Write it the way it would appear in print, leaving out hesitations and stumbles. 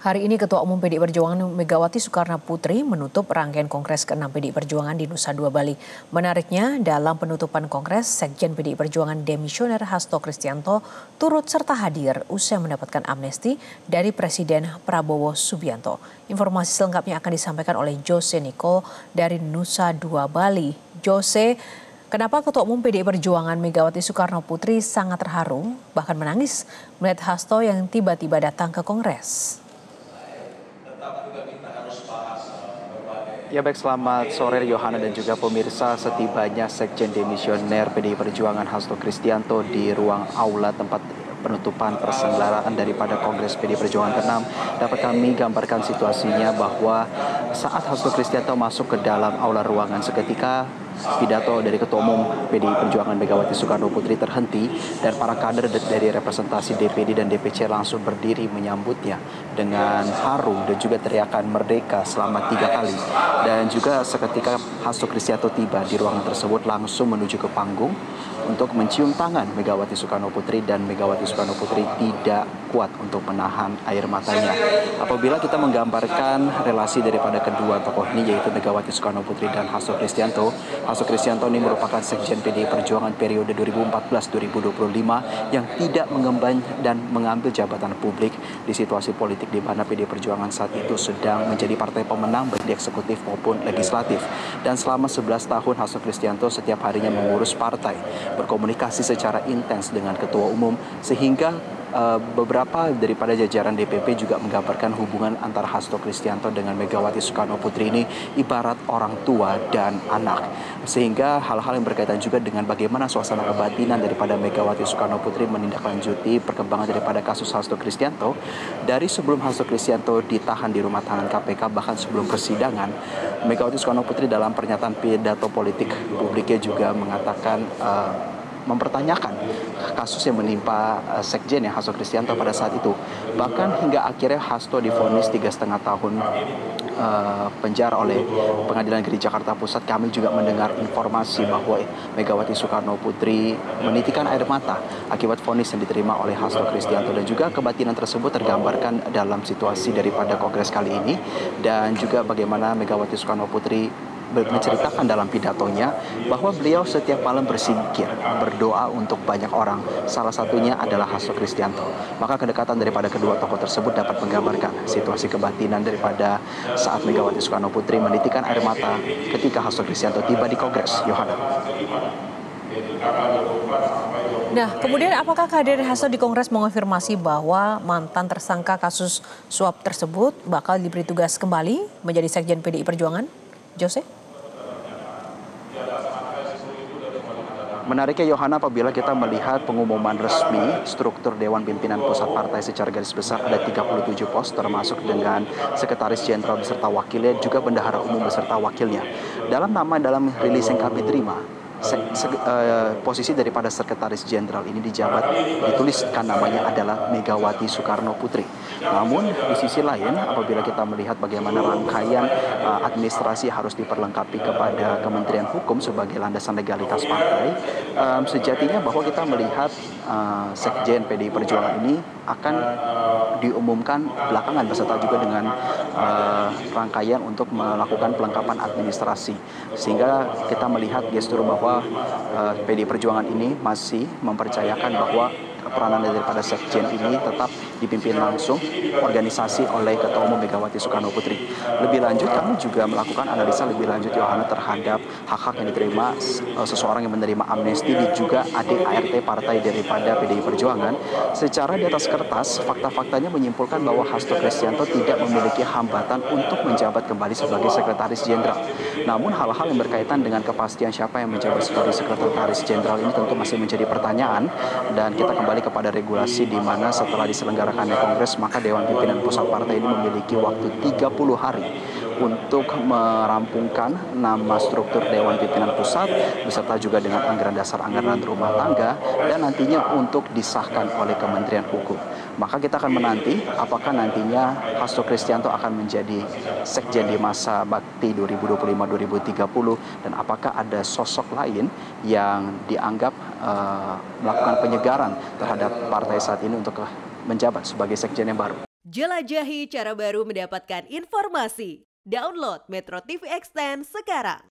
Hari ini Ketua Umum PDI Perjuangan Megawati Soekarnoputri menutup rangkaian Kongres ke-6 PDI Perjuangan di Nusa Dua Bali. Menariknya, dalam penutupan Kongres, Sekjen PDI Perjuangan Demisioner Hasto Kristianto turut serta hadir usai mendapatkan amnesti dari Presiden Prabowo Subianto. Informasi selengkapnya akan disampaikan oleh Jose Nicole dari Nusa Dua Bali. Jose, kenapa Ketua Umum PDI Perjuangan Megawati Soekarnoputri sangat terharu, bahkan menangis melihat Hasto yang tiba-tiba datang ke Kongres? Ya baik, selamat sore Yohana dan juga pemirsa. Setibanya Sekjen Demisioner PDI Perjuangan Hasto Kristianto di ruang aula tempat penutupan persenggaraan daripada Kongres PDI Perjuangan ke-6, dapat kami gambarkan situasinya bahwa saat Hasto Kristianto masuk ke dalam aula ruangan, seketika pidato dari Ketua Umum PDI Perjuangan Megawati Soekarnoputri terhenti dan para kader dari representasi DPD dan DPC langsung berdiri menyambutnya dengan haru dan juga teriakan merdeka selama 3 kali. Dan juga seketika Hasto Kristianto tiba di ruangan tersebut langsung menuju ke panggung untuk mencium tangan Megawati Soekarnoputri, dan Megawati Soekarnoputri tidak kuat untuk menahan air matanya. Apabila kita menggambarkan relasi daripada kedua tokoh ini, yaitu Megawati Soekarnoputri dan Hasto Kristianto. Hasto Kristianto ini merupakan Sekjen PDI Perjuangan periode 2014-2025 yang tidak mengemban dan mengambil jabatan publik di situasi politik di mana PDI Perjuangan saat itu sedang menjadi partai pemenang baik di eksekutif maupun legislatif. Dan selama 11 tahun Hasto Kristianto setiap harinya mengurus partai, berkomunikasi secara intens dengan Ketua Umum, sehingga beberapa daripada jajaran DPP juga menggambarkan hubungan antara Hasto Kristianto dengan Megawati Soekarnoputri ini ibarat orang tua dan anak. Sehingga hal-hal yang berkaitan juga dengan bagaimana suasana kebatinan daripada Megawati Soekarnoputri menindaklanjuti perkembangan daripada kasus Hasto Kristianto. Dari sebelum Hasto Kristianto ditahan di rumah tahanan KPK, bahkan sebelum persidangan, Megawati Soekarnoputri dalam pernyataan pidato politik publiknya juga mengatakan mempertanyakan kasus yang menimpa Sekjen Hasto Kristianto pada saat itu. Bahkan hingga akhirnya Hasto divonis 3,5 tahun penjara oleh Pengadilan Negeri Jakarta Pusat. Kami juga mendengar informasi bahwa Megawati Soekarnoputri menitikan air mata akibat vonis yang diterima oleh Hasto Kristianto, dan juga kebatinan tersebut tergambarkan dalam situasi daripada Kongres kali ini. Dan juga bagaimana Megawati Soekarnoputri menceritakan dalam pidatonya bahwa beliau setiap malam berzikir, berdoa untuk banyak orang, salah satunya adalah Hasto Kristianto. Maka kedekatan daripada kedua tokoh tersebut dapat menggambarkan situasi kebatinan daripada saat Megawati Soekarnoputri menitikan air mata ketika Hasto Kristianto tiba di Kongres. Yohana. Nah, kemudian apakah kehadiran Hasto di Kongres mengonfirmasi bahwa mantan tersangka kasus suap tersebut bakal diberi tugas kembali menjadi Sekjen PDI Perjuangan? Jose? Menariknya Yohana, apabila kita melihat pengumuman resmi struktur Dewan Pimpinan Pusat Partai secara garis besar ada 37 pos, termasuk dengan Sekretaris Jenderal beserta wakilnya, juga Bendahara Umum beserta wakilnya. Dalam rilis yang kami terima, posisi daripada Sekretaris Jenderal ini dituliskan namanya adalah Megawati Soekarnoputri. Namun di sisi lain, apabila kita melihat bagaimana rangkaian administrasi harus diperlengkapi kepada Kementerian Hukum sebagai landasan legalitas partai, sejatinya bahwa kita melihat Sekjen PDI Perjuangan ini akan diumumkan belakangan beserta juga dengan rangkaian untuk melakukan pelengkapan administrasi. Sehingga kita melihat gestur bahwa PDI Perjuangan ini masih mempercayakan bahwa peranan daripada Sekjen ini tetap dipimpin langsung organisasi oleh Ketua Umum Megawati Soekarnoputri. Lebih lanjut, kami juga melakukan analisa lebih lanjut Yohana terhadap hak-hak yang diterima seseorang yang menerima amnesti dan juga ART partai daripada PDI Perjuangan. Secara di atas kertas, fakta-faktanya menyimpulkan bahwa Hasto Kristianto tidak memiliki hambatan untuk menjabat kembali sebagai Sekretaris Jenderal. Namun hal-hal yang berkaitan dengan kepastian siapa yang menjabat sebagai Sekretaris Jenderal ini tentu masih menjadi pertanyaan, dan kita kembali kepada regulasi di mana setelah diselenggarakannya Kongres, maka Dewan Pimpinan Pusat Partai ini memiliki waktu 30 hari untuk merampungkan nama struktur Dewan Pimpinan Pusat beserta juga dengan anggaran dasar, anggaran rumah tangga, dan nantinya untuk disahkan oleh Kementerian Hukum. Maka kita akan menanti apakah nantinya Hasto Kristianto akan menjadi Sekjen di masa bakti 2025-2030, dan apakah ada sosok lain yang dianggap melakukan penyegaran terhadap partai saat ini untuk menjabat sebagai Sekjen yang baru. Jelajahi cara baru mendapatkan informasi. Download Metro TV Extend sekarang.